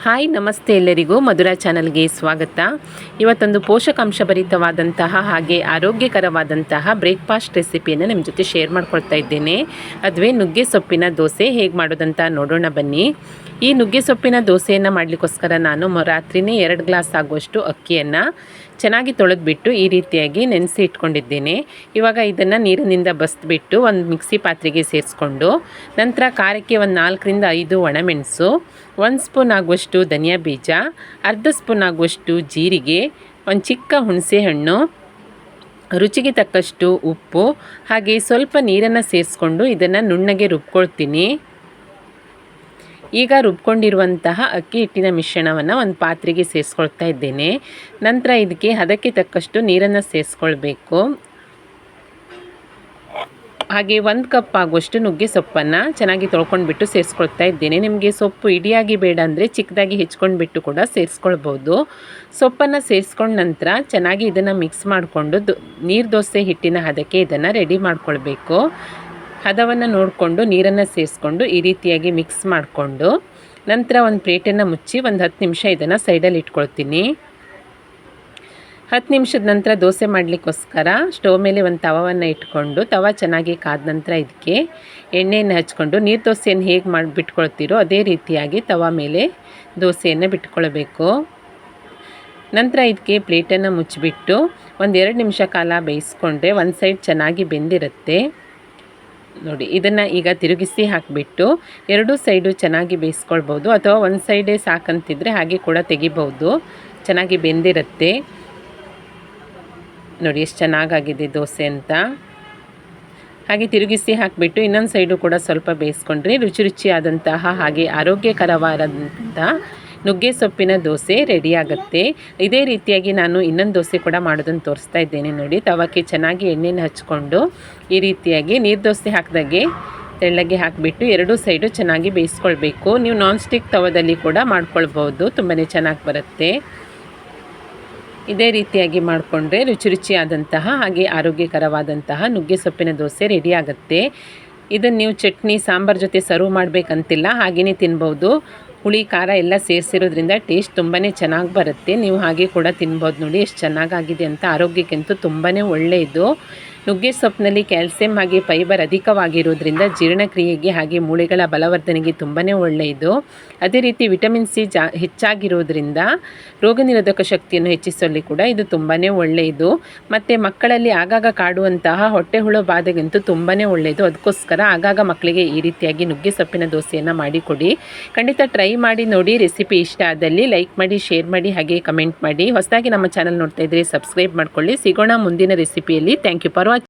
Hi ನಮಸ್ತೆ ಎಲ್ಲರಿಗೂ ಮಧುರಾ ಚಾನಲ್ಗೆ ಸ್ವಾಗತ. ಇವತ್ತೊಂದು ಪೋಷಕಾಂಶಭರಿತವಾದಂತಹ ಹಾಗೆ ಆರೋಗ್ಯಕರವಾದಂತಹ ಬ್ರೇಕ್ಫಾಸ್ಟ್ ರೆಸಿಪಿಯನ್ನು ನಿಮ್ಮ ಜೊತೆ ಶೇರ್ ಮಾಡ್ಕೊಳ್ತಾ ಇದ್ದೇನೆ. ಅದುವೇ ನುಗ್ಗೆ ಸೊಪ್ಪಿನ ದೋಸೆ ಹೇಗೆ ಮಾಡೋದಂತ ನೋಡೋಣ ಬನ್ನಿ. ಈ ನುಗ್ಗೆ ಸೊಪ್ಪಿನ ದೋಸೆಯನ್ನು ಮಾಡಲಿಕ್ಕೋಸ್ಕರ ನಾನು ರಾತ್ರಿನೇ 2 ಗ್ಲಾಸ್ ಆಗುವಷ್ಟು ಅಕ್ಕಿಯನ್ನು ಚೆನ್ನಾಗಿ ತೊಳೆದ್ಬಿಟ್ಟು ಈ ರೀತಿಯಾಗಿ ನೆನೆಸಿ ಇಟ್ಕೊಂಡಿದ್ದೇನೆ. ಇವಾಗ ಇದನ್ನು ನೀರಿನಿಂದ ಬಸ್ಬಿಟ್ಟು ಒಂದು ಮಿಕ್ಸಿ ಪಾತ್ರೆಗೆ ಸೇರಿಸ್ಕೊಂಡು ನಂತರ ಖಾರಕ್ಕೆ ಒಂದು 4 ರಿಂದ 5 ಒಣಮೆಣಸು, 1 ಸ್ಪೂನ್ ಆಗುವಷ್ಟು ಧನಿಯಾ ಬೀಜ, ಅರ್ಧ ಸ್ಪೂನ್ ಆಗುವಷ್ಟು ಜೀರಿಗೆ, ಒಂದು ಚಿಕ್ಕ ಹುಣಸೆ ಹಣ್ಣು, ರುಚಿಗೆ ತಕ್ಕಷ್ಟು ಉಪ್ಪು ಹಾಗೆ ಸ್ವಲ್ಪ ನೀರನ್ನು ಸೇರಿಸ್ಕೊಂಡು ಇದನ್ನು ನುಣ್ಣಗೆ ರುಬ್ಕೊಳ್ತೀನಿ. ಈಗ ರುಬ್ಕೊಂಡಿರುವಂತಹ ಅಕ್ಕಿ ಹಿಟ್ಟಿನ ಮಿಶ್ರಣವನ್ನು ಒಂದು ಪಾತ್ರೆಗೆ ಸೇರಿಸ್ಕೊಳ್ತಾ ಇದ್ದೇನೆ. ನಂತರ ಇದಕ್ಕೆ ಹದಕ್ಕೆ ತಕ್ಕಷ್ಟು ನೀರನ್ನು ಸೇರಿಸ್ಕೊಳ್ಬೇಕು. ಹಾಗೆ 1 ಕಪ್ ಆಗುವಷ್ಟು ನುಗ್ಗೆ ಸೊಪ್ಪನ್ನು ಚೆನ್ನಾಗಿ ತೊಳ್ಕೊಂಡ್ಬಿಟ್ಟು ಸೇರಿಸ್ಕೊಳ್ತಾ ಇದ್ದೇನೆ. ನಿಮಗೆ ಸೊಪ್ಪು ಇಡಿಯಾಗಿ ಬೇಡ ಅಂದರೆ ಚಿಕ್ಕದಾಗಿ ಹೆಚ್ಕೊಂಡ್ಬಿಟ್ಟು ಕೂಡ ಸೇರಿಸ್ಕೊಳ್ಬೋದು. ಸೊಪ್ಪನ್ನು ಸೇರಿಸ್ಕೊಂಡ ನಂತರ ಚೆನ್ನಾಗಿ ಇದನ್ನು ಮಿಕ್ಸ್ ಮಾಡಿಕೊಂಡು ನೀರು ದೋಸೆ ಹಿಟ್ಟಿನ ಹದಕ್ಕೆ ಇದನ್ನು ರೆಡಿ ಮಾಡ್ಕೊಳ್ಬೇಕು. ಹದವನ್ನು ನೋಡಿಕೊಂಡು ನೀರನ್ನು ಸೇರಿಸ್ಕೊಂಡು ಈ ರೀತಿಯಾಗಿ ಮಿಕ್ಸ್ ಮಾಡಿಕೊಂಡು ನಂತರ ಒಂದು ಪ್ಲೇಟನ್ನು ಮುಚ್ಚಿ ಒಂದು 10 ನಿಮಿಷ ಇದನ್ನು ಸೈಡಲ್ಲಿ ಇಟ್ಕೊಳ್ತೀನಿ. 10 ನಿಮಿಷದ ನಂತರ ದೋಸೆ ಮಾಡಲಿಕ್ಕೋಸ್ಕರ ಸ್ಟವ್ ಮೇಲೆ ಒಂದು ತವವನ್ನು ಇಟ್ಕೊಂಡು ತವ ಚೆನ್ನಾಗಿ ಕಾದ ನಂತರ ಇದಕ್ಕೆ ಎಣ್ಣೆಯನ್ನು ಹಚ್ಕೊಂಡು ನೀರು ದೋಸೆಯನ್ನು ಹೇಗೆ ಬಿಟ್ಕೊಳ್ತೀರೋ ಅದೇ ರೀತಿಯಾಗಿ ತವ ಮೇಲೆ ದೋಸೆಯನ್ನು ಬಿಟ್ಕೊಳ್ಬೇಕು. ನಂತರ ಇದಕ್ಕೆ ಪ್ಲೇಟನ್ನು ಮುಚ್ಚಿಬಿಟ್ಟು ಒಂದು 2 ನಿಮಿಷ ಕಾಲ ಬೇಯಿಸ್ಕೊಂಡ್ರೆ ಒಂದು ಸೈಡ್ ಚೆನ್ನಾಗಿ ಬೆಂದಿರುತ್ತೆ. ನೋಡಿ, ಇದನ್ನು ಈಗ ತಿರುಗಿಸಿ ಹಾಕಿಬಿಟ್ಟು 2 ಸೈಡು ಚೆನ್ನಾಗಿ ಬೇಯಿಸ್ಕೊಳ್ಬೋದು ಅಥವಾ ಒಂದು ಸೈಡೇ ಸಾಕಂತಿದ್ರೆ ಹಾಗೆ ಕೂಡ ತೆಗಿಬೋದು. ಚೆನ್ನಾಗಿ ಬೆಂದಿರುತ್ತೆ. ನೋಡಿ ಎಷ್ಟು ಚೆನ್ನಾಗಾಗಿದೆ ದೋಸೆ ಅಂತ. ಹಾಗೆ ತಿರುಗಿಸಿ ಹಾಕಿಬಿಟ್ಟು ಇನ್ನೊಂದು ಸೈಡು ಕೂಡ ಸ್ವಲ್ಪ ಬೇಯಿಸ್ಕೊಂಡ್ರೆ ರುಚಿಯಾದಂತಹ ಹಾಗೆ ಆರೋಗ್ಯಕರವಾದಂಥ ನುಗ್ಗೆ ಸೊಪ್ಪಿನ ದೋಸೆ ರೆಡಿಯಾಗುತ್ತೆ. ಇದೇ ರೀತಿಯಾಗಿ ನಾನು ಇನ್ನೊಂದು ದೋಸೆ ಕೂಡ ಮಾಡೋದನ್ನು ತೋರಿಸ್ತಾ ಇದ್ದೇನೆ. ನೋಡಿ, ತವಕ್ಕೆ ಚೆನ್ನಾಗಿ ಎಣ್ಣೆನ ಹಚ್ಕೊಂಡು ಈ ರೀತಿಯಾಗಿ ನೀರು ದೋಸೆ ಹಾಕಿದಾಗೆ ತೆಳ್ಳಗೆ ಹಾಕಿಬಿಟ್ಟು 2 ಸೈಡು ಚೆನ್ನಾಗಿ ಬೇಯಿಸ್ಕೊಳ್ಬೇಕು. ನೀವು ನಾನ್ ಸ್ಟಿಕ್ ತವದಲ್ಲಿ ಕೂಡ ಮಾಡ್ಕೊಳ್ಬೋದು, ತುಂಬಾ ಚೆನ್ನಾಗಿ ಬರುತ್ತೆ. ಇದೇ ರೀತಿಯಾಗಿ ಮಾಡಿಕೊಂಡ್ರೆ ರುಚಿಯಾದಂತಹ ಹಾಗೆ ಆರೋಗ್ಯಕರವಾದಂತಹ ನುಗ್ಗೆ ಸೊಪ್ಪಿನ ದೋಸೆ ರೆಡಿಯಾಗುತ್ತೆ. ಇದನ್ನು ನೀವು ಚಟ್ನಿ ಸಾಂಬಾರು ಜೊತೆ ಸರ್ವ್ ಮಾಡಬೇಕಂತಿಲ್ಲ, ಹಾಗೆಯೇ ತಿನ್ಬೋದು. ಹುಳಿ ಖಾರ ಎಲ್ಲ ಸೇರಿಸಿರೋದ್ರಿಂದ ಟೇಸ್ಟ್ ತುಂಬಾ ಚೆನ್ನಾಗಿ ಬರುತ್ತೆ. ನೀವು ಹಾಗೆ ಕೂಡ ತಿನ್ಬೋದು. ನೋಡಿ ಎಷ್ಟು ಚೆನ್ನಾಗಾಗಿದೆ ಅಂತ. ಆರೋಗ್ಯಕ್ಕಂತೂ ತುಂಬಾ ಒಳ್ಳೆಯದು. ನುಗ್ಗೆ ಸೊಪ್ಪಿನಲ್ಲಿ ಕ್ಯಾಲ್ಸಿಯಂ ಹಾಗೆ ಫೈಬರ್ ಅಧಿಕವಾಗಿರೋದ್ರಿಂದ ಜೀರ್ಣಕ್ರಿಯೆಗೆ ಹಾಗೆ ಮೂಳೆಗಳ ಬಲವರ್ಧನೆಗೆ ತುಂಬಾ ಒಳ್ಳೆಯದು. ಅದೇ ರೀತಿ ವಿಟಮಿನ್ ಸಿ ಹೆಚ್ಚಾಗಿರೋದ್ರಿಂದ ರೋಗ ನಿರೋಧಕ ಶಕ್ತಿಯನ್ನು ಹೆಚ್ಚಿಸಲು ಕೂಡ ಇದು ತುಂಬಾ ಒಳ್ಳೆಯದು. ಮತ್ತು ಮಕ್ಕಳಲ್ಲಿ ಆಗಾಗ ಕಾಡುವಂತಹ ಹೊಟ್ಟೆ ಹುಳು ಬಾಧೆಗಂತೂ ತುಂಬಾ ಒಳ್ಳೆಯದು. ಅದಕ್ಕೋಸ್ಕರ ಆಗಾಗ ಮಕ್ಕಳಿಗೆ ಈ ರೀತಿಯಾಗಿ ನುಗ್ಗೆ ಸೊಪ್ಪಿನ ದೋಸೆಯನ್ನು ಮಾಡಿಕೊಡಿ. ಖಂಡಿತ ಟ್ರೈ ಮಾಡಿ ನೋಡಿ. ರೆಸಿಪಿ ಇಷ್ಟ ಆದಲ್ಲಿ ಲೈಕ್ ಮಾಡಿ, ಶೇರ್ ಮಾಡಿ ಹಾಗೆ ಕಮೆಂಟ್ ಮಾಡಿ. ಹೊಸದಾಗಿ ನಮ್ಮ ಚಾನಲ್ ನೋಡ್ತಾ ಇದ್ದರೆ ಸಬ್ಸ್ಕ್ರೈಬ್ ಮಾಡ್ಕೊಳ್ಳಿ. ಸಿಗೋಣ ಮುಂದಿನ ರೆಸಿಪಿಯಲ್ಲಿ. Thank you for